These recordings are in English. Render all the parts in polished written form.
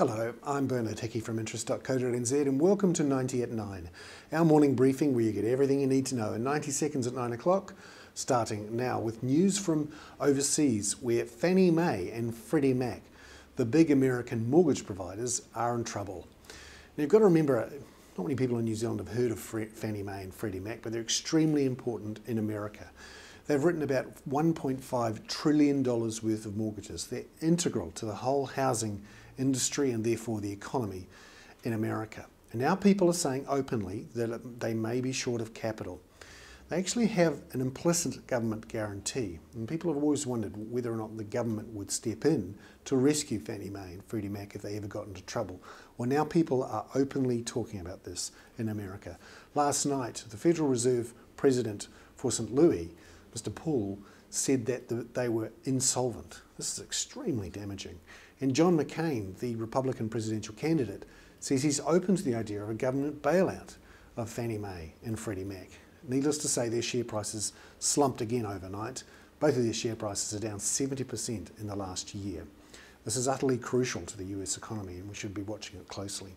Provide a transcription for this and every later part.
Hello, I'm Bernard Hickey from interest.co.nz and welcome to 90 at 9, our morning briefing where you get everything you need to know in 90 seconds at 9 o'clock, starting now with news from overseas where Fannie Mae and Freddie Mac, the big American mortgage providers, are in trouble. Now you've got to remember, not many people in New Zealand have heard of Fannie Mae and Freddie Mac, but they're extremely important in America. They've written about $1.5 trillion worth of mortgages. They're integral to the whole housing industry and therefore the economy in America. And now people are saying openly that they may be short of capital. They actually have an implicit government guarantee, and people have always wondered whether or not the government would step in to rescue Fannie Mae and Freddie Mac if they ever got into trouble. Well, now people are openly talking about this in America. Last night, the Federal Reserve President for St. Louis, Mr. Paul, said that they were insolvent. This is extremely damaging. And John McCain, the Republican presidential candidate, says he's open to the idea of a government bailout of Fannie Mae and Freddie Mac. Needless to say, their share prices slumped again overnight. Both of their share prices are down 70% in the last year. This is utterly crucial to the US economy and we should be watching it closely.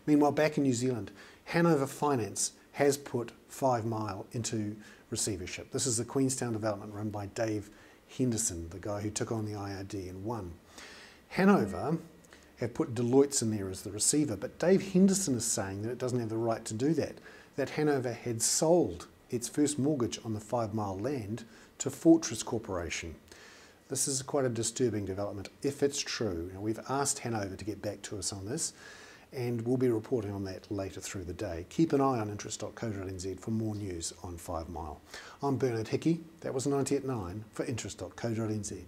Meanwhile, back in New Zealand, Hanover Finance has put 5 Mile into receivership. This is the Queenstown development run by Dave Henderson, the guy who took on the IRD and won. Hanover have put Deloitte's in there as the receiver, but Dave Henderson is saying that it doesn't have the right to do that Hanover had sold its first mortgage on the 5 Mile land to Fortress Corporation. This is quite a disturbing development if it's true. Now, we've asked Hanover to get back to us on this and we'll be reporting on that later through the day. Keep an eye on interest.co.nz for more news on 5 Mile. I'm Bernard Hickey. That was 90 at 9 for interest.co.nz.